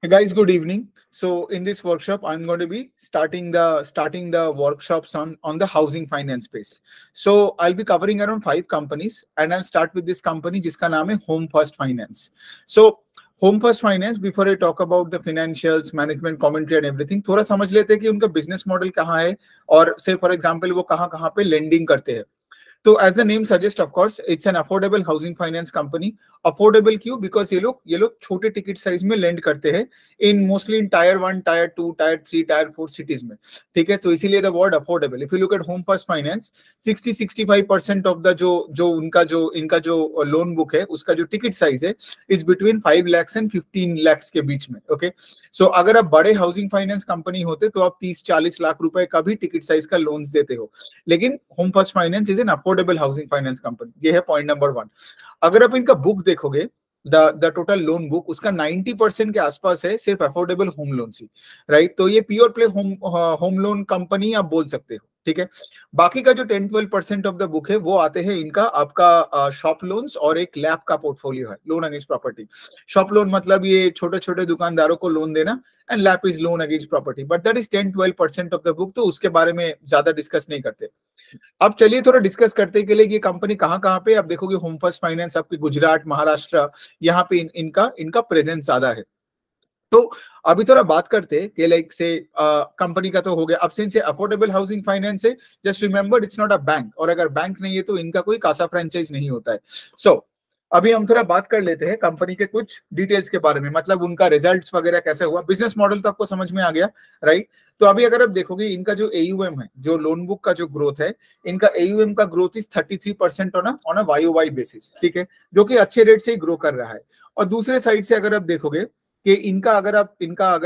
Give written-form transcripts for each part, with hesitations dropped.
Hey guys, good evening. So in this workshop, I'm going to be starting the workshops on the housing finance space. So I'll be covering around 5 companies, and I'll start with this company, जिसका नाम है Home First Finance. So Home First Finance, before I talk about the financials, management commentary and everything, थोड़ा समझ लेते हैं कि उनका business model कहाँ है और से फॉर एग्जांपल वो कहाँ कहाँ पे लेंडिंग करते हैं. तो as a name suggest of course it's an affordable housing finance company. Affordable क्यों? बिकॉज ये लोग छोटे टिकट साइज में लेंड करते हैं in mostly in tier 1, tier 2, tier 3, tier 4 cities में. ठीक है, तो इसीलिए the word affordable. If you look at home first finance, 60-65% of the जो इनका जो लोन बुक है उसका जो टिकट साइज है is between 5 lakhs and 15 lakhs के बीच में. ओके, सो अगर आप बड़े हाउसिंग फाइनेंस कंपनी होते तो आप 30-40 लाख रुपए का भी टिकट साइज का लोन्स देते हो, लेकिन home first Finance is an affordable housing finance company. ये है पॉइंट नंबर 1. अगर आप इनका बुक देखोगे, द टोटल लोन बुक उसका 90% के आसपास है सिर्फ अफोर्डेबल होम लोन ही, राइट. तो ये pure play home loan company आप बोल सकते हो. ठीक है, बाकी का जो 10-12% ऑफ द बुक है वो आते हैं इनका आपका शॉप लोन्स और एक लैब का पोर्टफोलियो है, loan against property. Shop loan मतलब ये छोटे छोटे दुकानदारों को लोन देना, and lab is loan against property, but that is 10-12% of the book, तो उसके बारे में ज्यादा डिस्कस नहीं करते. अब चलिए थोड़ा डिस्कस करते हैं के लिए ये कंपनी कहाँ कहाँ पे आप देखोगे. होम फर्स्ट फाइनेंस आपके गुजरात, महाराष्ट्र, यहाँ पे इनका प्रेजेंस ज्यादा है. तो अभी थोड़ा बात करते हैं कि लाइक से कंपनी का तो हो गया. अब सिंस अफोर्डेबल हाउसिंग फाइनेंस है, just remember it's not a bank, और अगर बैंक नहीं है तो इनका कोई कासा फ्रेंचाइज नहीं होता है. सो अभी हम थोड़ा बात कर लेते हैं कंपनी के कुछ डिटेल्स के बारे में, मतलब उनका रिजल्ट्स वगैरह कैसे हुआ. बिजनेस मॉडल तो आपको समझ में आ गया, राइट. तो अभी अगर आप देखोगे इनका जो AUM है, जो लोन बुक का जो ग्रोथ है, इनका AUM का growth is 33% on a YOY basis. ठीक है, जो कि अच्छे रेट से ही ग्रो कर रहा है. और दूसरे साइड से अगर आप देखोगे कि इनका अगर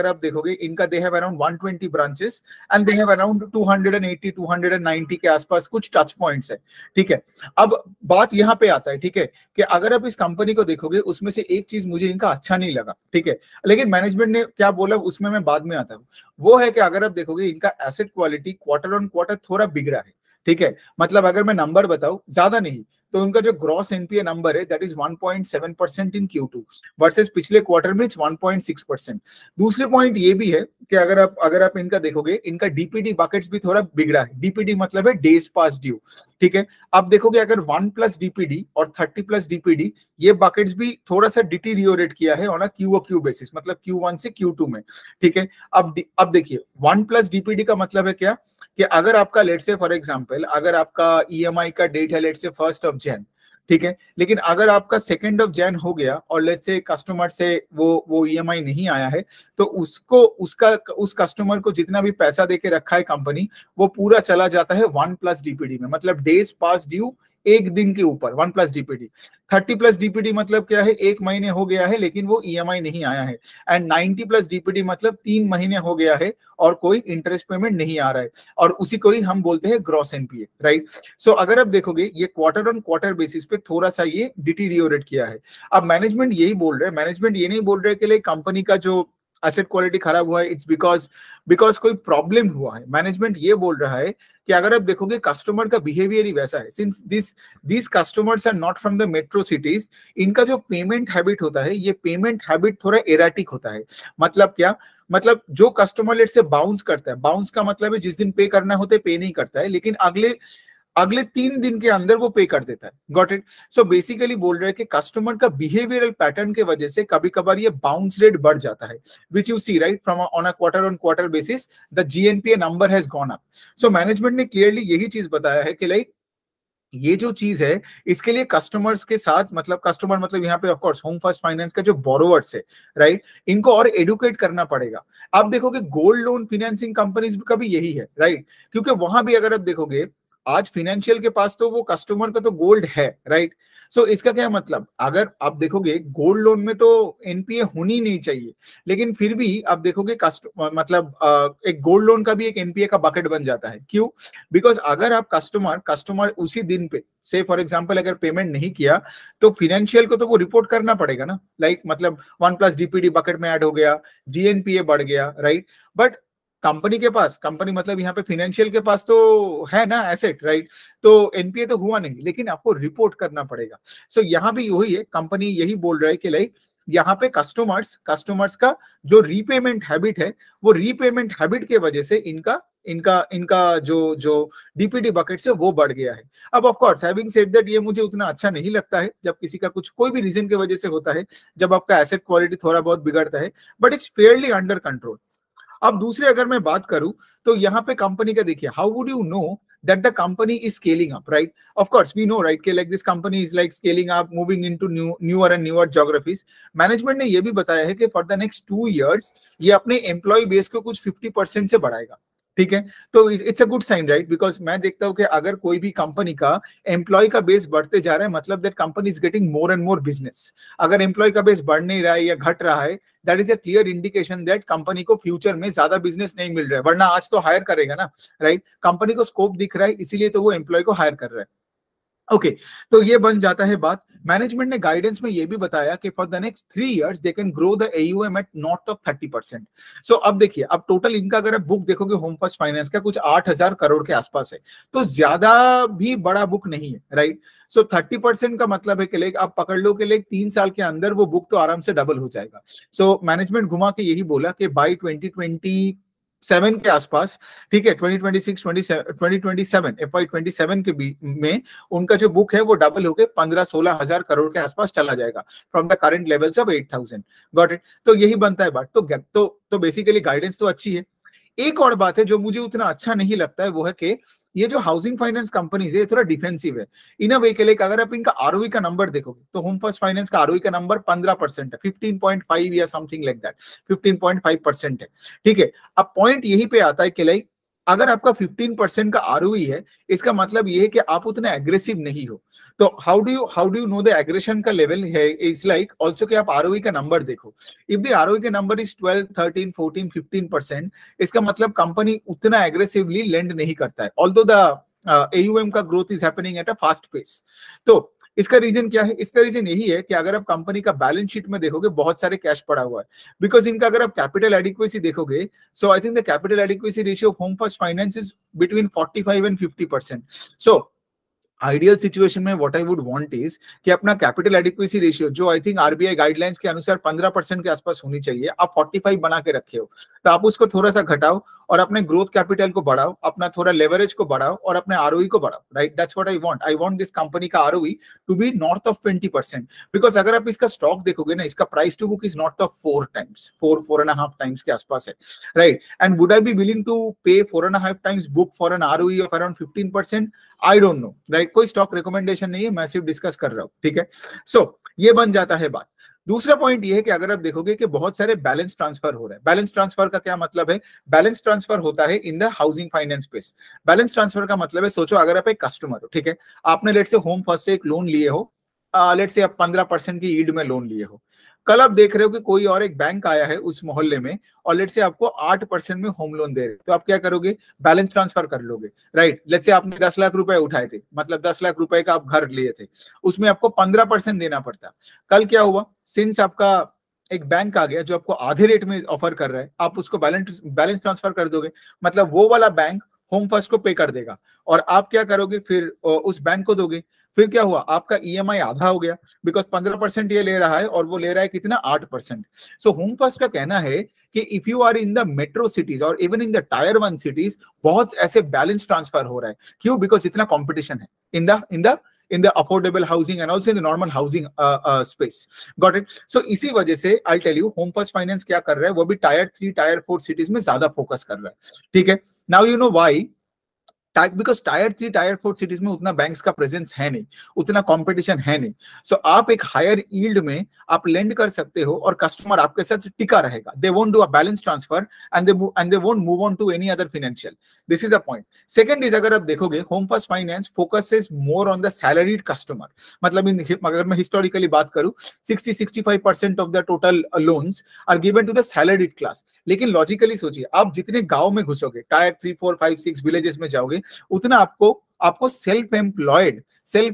आप देखोगे, इनका they have around 120 branches and they have around 280-290 के आसपास कुछ टच पॉइंट्स है. ठीक है, अब बात यहाँ पे आता है, ठीक है, कि अगर आप इस कंपनी को देखोगे उसमें से एक चीज मुझे इनका अच्छा नहीं लगा. ठीक है, लेकिन मैनेजमेंट ने क्या बोला उसमें मैं बाद में आता हूँ. वो है कि अगर आप देखोगे इनका asset quality quarter on quarter थोड़ा बिगड़ा है. ठीक है, मतलब अगर मैं नंबर बताऊं, ज्यादा नहीं, तो उनका जो ग्रॉस NPA नंबर है that is 1.7% in Q2 versus पिछले क्वार्टर में 1.6%. दूसरे पॉइंट ये भी है कि अगर आप इनका देखोगे, इनका DPD बकेट्स भी थोड़ा बिगड़ा है. DPD मतलब है डेज पास ड्यू. ठीक है, अब देखोगे अगर 1+ DPD और 30+ DPD ये बकेट्स भी थोड़ा सा डिटीरियोरेट किया है ऑन अ QOQ बेसिस, मतलब Q1 से Q2 में. ठीक है, अब देखिए 1+ DPD का मतलब है क्या कि अगर आपका लेट से फॉर एग्जांपल अगर आपका EMI का डेट है लेट से 1st of Jan, ठीक है, लेकिन अगर आपका 2nd of Jan हो गया और लेट से कस्टमर से वो EMI नहीं आया है, तो उस कस्टमर को जितना भी पैसा देके रखा है कंपनी, वो पूरा चला जाता है 1+ DPD में, मतलब डेज पास ड्यू एक दिन के ऊपर 1+ DPD. 30+ DPD मतलब क्या है, 1 महीने हो गया है लेकिन वो EMI नहीं आया है. एंड 90+ DPD मतलब 3 महीने हो गया है और कोई इंटरेस्ट पेमेंट नहीं आ रहा है, और उसी को ही हम बोलते हैं ग्रॉस NPA, राइट. सो अगर आप देखोगे ये क्वार्टर ऑन क्वार्टर बेसिस पे थोड़ा सा ये डिटीरियोरेट किया है. अब मैनेजमेंट यही बोल रहे हैं, मैनेजमेंट ये नहीं बोल रहे कि लाइक कंपनी का जो एसेट क्वालिटी खराब हुआ है इट्स बिकॉज कोई प्रॉब्लम हुआ है. मैनेजमेंट ये बोल रहा है कि अगर आप देखोगे कस्टमर का बिहेवियर ही वैसा है. Since this customers are not from the metro cities, इनका जो पेमेंट हैबिट होता है, ये पेमेंट हैबिट थोड़ा एराटिक होता है. मतलब क्या, मतलब जो कस्टमर लेट से बाउंस करता है, बाउंस का मतलब है जिस दिन पे करना होता है पे नहीं करता है, लेकिन अगले 3 दिन के अंदर वो पे कर देता है. Got it. सो बेसिकली बोल रहे हैं कि कस्टमर का बिहेवियरल पैटर्न के वजह से कभी कभार ये बाउंस रेट बढ़ जाता है, which you see right from on a quarter on quarter basis the GNPA number has gone up. So management ने क्लियरली यही चीज बताया है कि लाइक ये जो चीज है इसके लिए कस्टमर्स के साथ, मतलब कस्टमर मतलब यहाँ पे of course home first finance का जो बोरोवर्स है, राइट, इनको और एडुकेट करना पड़ेगा. आप देखोगे गोल्ड लोन फाइनेंसिंग कंपनीज का भी यही है, राइट, क्योंकि वहां भी अगर आप देखोगे आज फाइनेंशियल के पास तो वो कस्टमर का तो गोल्ड है, राइट. सो इसका क्या मतलब, अगर आप देखोगे गोल्ड लोन में तो NPA होनी नहीं चाहिए, लेकिन फिर भी आप देखोगे मतलब एक गोल्ड लोन का भी एक NPA का बकेट बन जाता है. क्यों? बिकॉज अगर आप कस्टमर उसी दिन पे से फॉर एग्जांपल अगर पेमेंट नहीं किया, तो फाइनेंशियल को तो वो रिपोर्ट करना पड़ेगा ना, लाइक मतलब 1+ DPD बकेट में ऐड हो गया, GNPA बढ़ गया, राइट. बट कंपनी मतलब यहाँ पे फाइनेंशियल के पास तो है ना एसेट, राइट, तो NPA तो हुआ नहीं, लेकिन आपको रिपोर्ट करना पड़ेगा. सो यहाँ भी वही है, कंपनी यही बोल रहा है कि लाइक यहाँ पे कस्टमर्स का जो रीपेमेंट हैबिट है, वो रीपेमेंट हैबिट के वजह से इनका इनका इनका जो जो डीपीडी बकेट से वो बढ़ गया है। अब of course having said that, ये मुझे उतना अच्छा नहीं लगता है जब किसी का कुछ कोई भी रीजन की वजह से होता है, जब आपका एसेट क्वालिटी थोड़ा बहुत बिगड़ता है, but it's Fairlie under control. अब दूसरे अगर मैं बात करूं तो यहाँ पे कंपनी का देखिए, how would you know that the company is scaling up, right? Of course we know, right, कि like this company is like scaling up, moving into newer and newer geographies. Management ने ये भी बताया है कि for the next 2 years ये अपने employ base को कुछ 50% से बढ़ाएगा, ठीक है? तो it's a good sign, right? Because मैं देखता हूँ कि अगर कोई भी कंपनी का एम्प्लॉय का बेस बढ़ते जा रहा है, मतलब that company is getting more and more business. अगर एम्प्लॉय का बेस बढ़ नहीं रहा है या घट रहा है, that is a clear indication that company को फ्यूचर में ज्यादा बिजनेस नहीं मिल रहा है, वरना आज तो हायर करेगा ना, राइट? कंपनी को स्कोप दिख रहा है, इसीलिए तो वो एम्प्लॉय को हायर कर रहा है। ओके, तो ये बन जाता है बात। मैनेजमेंट ने गाइडेंस में ये भी बताया कि for the next 3 years they can grow the AUM at north of 30%। So अब देखिए, अब टोटल इनका अगर आप बुक देखोगे होम फर्स्ट फाइनेंस का, कुछ 8,000 करोड़ के आसपास है, तो ज्यादा भी बड़ा बुक नहीं है, राइट? सो 30% का मतलब है कि लाइक आप पकड़ लो कि लाइक 3 साल के अंदर वो बुक तो आराम से डबल हो जाएगा। सो मैनेजमेंट घुमा के यही बोला कि बाय 2027 के आसपास, ठीक है, 2026 2027 FY27 के में उनका जो बुक है वो डबल होके 15-16 हजार करोड़ के आसपास चला जाएगा from the current levels of 8,000। Got it? तो यही बनता है बात। तो बेसिकली गाइडेंस तो अच्छी है। एक और बात है जो मुझे उतना अच्छा नहीं लगता है, वो है कि ये जो हाउसिंग फाइनेंस कंपनीज है, ये थोड़ा डिफेंसिव है इन अ वे के लिए। अगर आप इनका आरओई का नंबर देखोगे तो होम फर्स्ट फाइनेंस का आरओई का नंबर 15% है, 15.5 या समथिंग लाइक दैट, 15.5% है, ठीक है? अब पॉइंट यही पे आता है कि लाइक अगर आपका 15% का आरओई है, इसका मतलब ये है कि आप उतने एग्रेसिव नहीं हो। तो how do you know the aggression का लेवल है? इट्स लाइक आल्सो कि आप आरओई का नंबर देखो। इफ द आरओई का नंबर इज 12, 13, 14, 15%, इसका मतलब कंपनी उतना एग्रेसिवली लेंड नहीं करता है, ऑल्दो द AUM का growth is happening at a fast pace. तो इसका रीजन क्या है? इसका रीजन यही है कि अगर आप कंपनी का बैलेंस शीट में देखोगे, बहुत सारे कैश पड़ा हुआ है। बिकॉज इनका अगर आप कैपिटल एडिक्वेसी देखोगे, so I think the capital adequacy ratio of Home first Finance is between 45 and 50%। So ideal situation में what I would want is कि अपना कैपिटल एडिक्वेसी रेशियो, जो आई थिंक आरबीआई गाइडलाइंस के अनुसार 15% के आसपास होनी चाहिए, आप 45 बना के रखे हो, तो आप उसको थोड़ा सा घटाओ और अपने ग्रोथ कैपिटल को बढ़ाओ, अपना थोड़ा लेवरेज को बढ़ाओ और अपने आरओई को बढ़ाओ, right? That's what I want this company का ROE to be north of 20%। Because अगर आप इसका स्टॉक देखोगे ना, इसका price to book is north of 4 times, 4.5 times के आसपास है, right? And would I be willing to pay 4.5 times book for an ROE of around 15%? I don't know, right? कोई स्टॉक रिकमेंडेशन नहीं है, मैं सिर्फ डिस्कस कर रहा हूं, ठीक है? सो ये बन जाता है बात। दूसरा पॉइंट ये है कि अगर आप देखोगे कि बहुत सारे बैलेंस ट्रांसफर हो रहे हैं। बैलेंस ट्रांसफर का क्या मतलब है? बैलेंस ट्रांसफर होता है in the housing finance space. Balance transfer का मतलब है, सोचो अगर आप एक कस्टमर हो, ठीक है, आपने लेट से होम फर्स्ट से एक लोन लिए हो, लेट से आप 15% की यील्ड में लोन लिए हो। कल आप देख रहे हो कि कोई और एक बैंक आया है उस मोहल्ले में और लेट से आपको 8% में होम लोन दे रहे, तो आप क्या करोगे? बैलेंस ट्रांसफर कर लोगे, राइट? लेट से आपने 10 लाख रुपए उठाए थे, मतलब 10 लाख रुपए का आप घर लिए थे, उसमें आपको 15% देना पड़ता। कल क्या हुआ? सिंस आपका एक बैंक आ गया जो आपको आधे रेट में ऑफर कर रहा है, आप उसको बैलेंस ट्रांसफर कर दोगे, मतलब वो वाला बैंक होम फर्स्ट को पे कर देगा और आप क्या करोगे? फिर उस बैंक को दोगे। फिर क्या हुआ? आपका EMI आधा हो गया, बिकॉज 15% ये ले रहा है और वो ले रहा है कितना? 8%। सो होम फर्स्ट का कहना है कि if you are in the metro cities और even in the tier 1 cities, बहुत ऐसे बैलेंस ट्रांसफर हो रहा है। क्यों? बिकॉज इतना कॉम्पिटिशन है in the affordable housing and also in the normal housing space. Got it? So इसी वजह से I'll tell you home first finance क्या कर रहा है, वो भी Tier 3 Tier 4 cities में ज्यादा फोकस कर रहा है, ठीक है? Now you know why? Because tyre 3 tier 4 cities में उतना बैंक्स का प्रेजेंस है नहीं, उतना कंपटीशन है नहीं। सो आप एक हायर यील्ड में आप लेंड कर सकते हो और कस्टमर आपके साथ टिका रहेगा। They won't do a balance transfer and they won't move on to any other financial. This is the point. Second is, अगर आप देखोगे home first finance focuses more on the salaried customer. मतलब अगर मैं हिस्टोरिकली बात करूं, 60-65% of the total loans are given to the salaried class. लेकिन logically सोचिए, आप जितने गांव में घुसोगे, टायर 3, 4, 5, 6 विलेजेस में जाओगे, उतना आपको आपको सेल्फ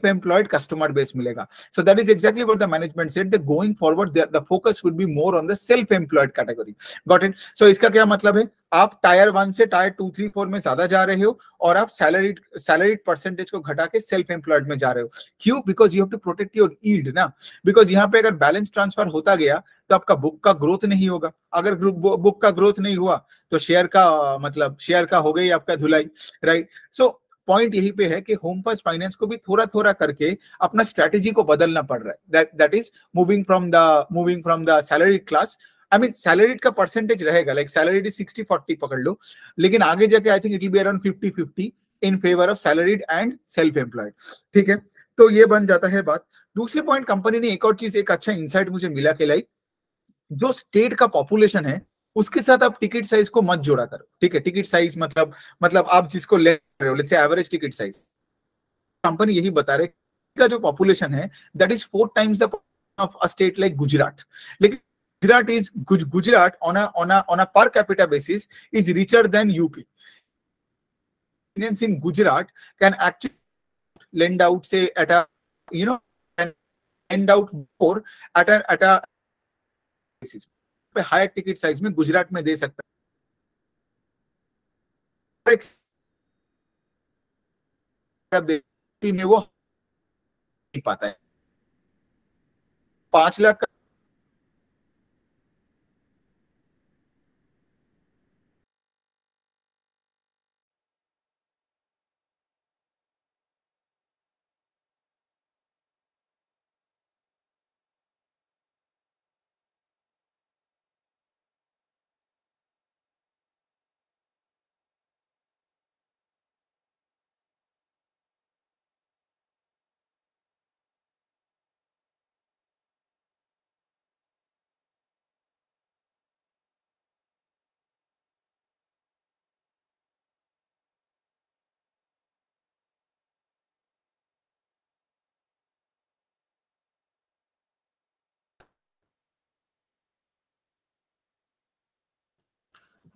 एम्प्लॉयड कस्टमर बेस मिलेगा. So that is exactly what the management said, that going forward the focus would be more on the self employed category. Got it? So इसका क्या मतलब है, आप टायर 1 से टायर 2, 3, 4 में ज्यादा जा रहे हो और आप सैलरीड परसेंटेज को घटा के सेल्फ एम्प्लॉयड में जा रहे हो. क्यों? Because you have to protect your yield ना. बिकॉज यहाँ पे अगर बैलेंस ट्रांसफर होता गया तो आपका बुक का ग्रोथ नहीं होगा. अगर बुक का ग्रोथ नहीं हुआ तो शेयर का हो गई आपका धुलाई, राइट? सो पॉइंट यही पे है कि होम फर्स्ट फाइनेंस को भी थोड़ा थोड़ा करके अपना स्ट्रेटेजी को बदलना पड़ रहा है. That is moving from the salaried class. I mean salaried का परसेंटेज रहेगा, लाइक सैलरीड इज 60-40 पकड़ लो, लेकिन आगे जाके I think it will be around 50-50 in favour of salaried and self employed. ठीक है, तो ये बन जाता है बात. दूसरे पॉइंट, कंपनी ने एक और चीज, एक अच्छा इंसाइट मुझे मिला कि लाइक जो स्टेट का पॉपुलेशन है उसके साथ आप टिकट साइज को मत जोड़ा करो. ठीक है, टिकट साइज मतलब आप जिसको ले रहे हो, let's say average ticket size, company यही बता रहे का जो पॉपुलेशन है that is 4 times the of a state like Gujarat. लेकिन Gujarat on a per capita basis is richer than UP. Indians in Gujarat can actually lend out, say, at a, you know, can lend out more at a basis. पे higher ticket size में गुजरात में दे सकता है, में वो नहीं पाता है. 5 lakh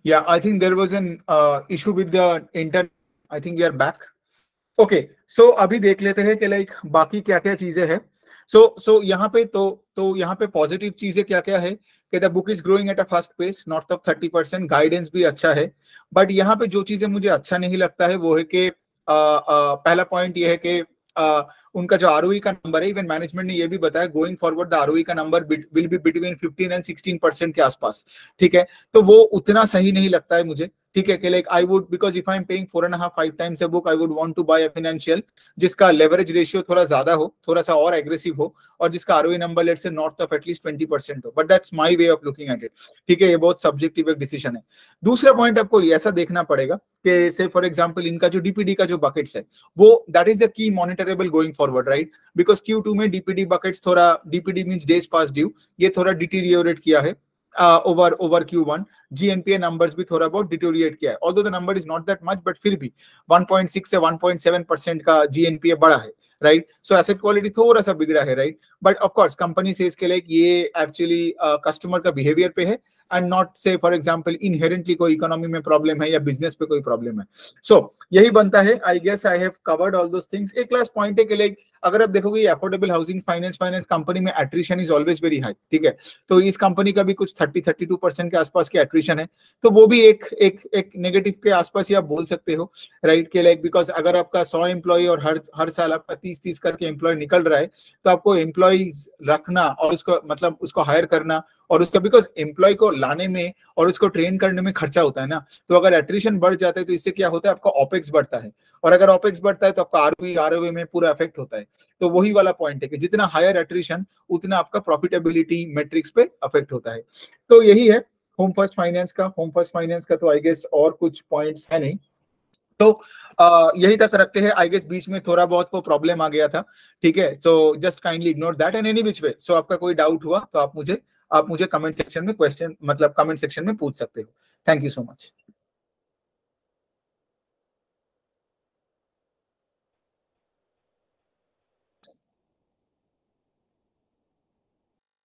Yeah, I think there was an issue with the internet. I think we are back. Okay, so अभी देख लेते हैं कि लाइक बाकी क्या क्या चीजें हैं. So यहाँ पे तो यहाँ पे पॉजिटिव चीजें क्या क्या है कि the book is growing at a fast pace, north of 30%, guidance भी अच्छा है. बट यहाँ पे जो चीजें मुझे अच्छा नहीं लगता है वो है कि पहला पॉइंट ये है कि उनका जो आरओई का नंबर है, इवन मैनेजमेंट ने ये भी बताया गोइंग फॉरवर्ड द आरओई का number will be between 15 and 16% के आसपास. ठीक है, तो वो उतना सही नहीं लगता है मुझे. ठीक है, कि like I would, because if I am paying 4.5-5 times a book, I would want to buy a financial जिसका लेवरेज रेशियो थोड़ा ज्यादा हो, थोड़ा सा और एग्रेसिव हो, और जिसका ROE number let's say north of at least 20% हो. But that's my way of looking at it. ठीक है, ये बहुत सब्जेक्टिव एक डिसीजन है. दूसरा पॉइंट आपको ऐसा देखना पड़ेगा कि से फॉर एग्जांपल इनका जो डीपीडी का जो बकेट्स है वो that is the key monitorable going forward, right? Because Q2 में डीपीडी बकेट्स थोड़ा, DPD means days pass due, ये थोड़ा डिटीरियोरेट किया है over Q1. GNPA numbers भी थोड़ा बहुत डिटोरिएट किया है, although the number is not that much, but फिर भी 1.6 से 1.7% का GNPA बढ़ा है, राइट? सो एसेट क्वालिटी थोड़ा सा बिगड़ा है, right? But of course company says के लाइक ये एक्चुअली कस्टमर का बिहेवियर पे है एंड नॉट से फॉर एग्जांपल इनहेरेंटली कोई इकोनॉमी में प्रॉब्लम है या बिजनेस पे कोई प्रॉब्लम है. सो यही बनता है. I guess I have covered all those things. एक लास्ट पॉइंट है कि लाइक अगर आप देखोगे अफोर्डेबल हाउसिंग फाइनेंस कंपनी में attrition is always very high. ठीक है, तो इस कंपनी का भी कुछ 30-32% के आसपास की एट्रिशन है, तो वो भी एक नेगेटिव के आसपास ही आप बोल सकते हो, राइट? के लाइक बिकॉज अगर आपका 100 एम्प्लॉय और हर साल आपका 30-30 करके एम्प्लॉय निकल रहा है, तो आपको एम्प्लॉयज रखना और उसको मतलब उसको हायर करना और उसका, बिकॉज एम्प्लॉय को लाने में और उसको ट्रेन करने में खर्चा होता है ना. तो अगर एट्रिशन बढ़ जाता है तो इससे क्या होता है, आपका ऑपेक्स बढ़ता है, और अगर ऑपेक्स बढ़ता है तो आपका आरओई में पूरा इफेक्ट होता है. तो वही वाला पॉइंट है कि जितना हायर एट्रिशन उतना आपका प्रॉफिटेबिलिटी मैट्रिक्स पे अफेक्ट होता है. तो यही है होम फर्स्ट फाइनेंस का. तो आई गेस और कुछ पॉइंट्स है नहीं, तो यही तक रखते हैं. आई गेस बीच में थोड़ा बहुत को प्रॉब्लम आ गया था. ठीक है, so just kindly ignore that and any which way. So आपका कोई डाउट हुआ तो आप मुझे कमेंट सेक्शन में क्वेश्चन मतलब कमेंट सेक्शन में पूछ सकते हो. Thank you so much.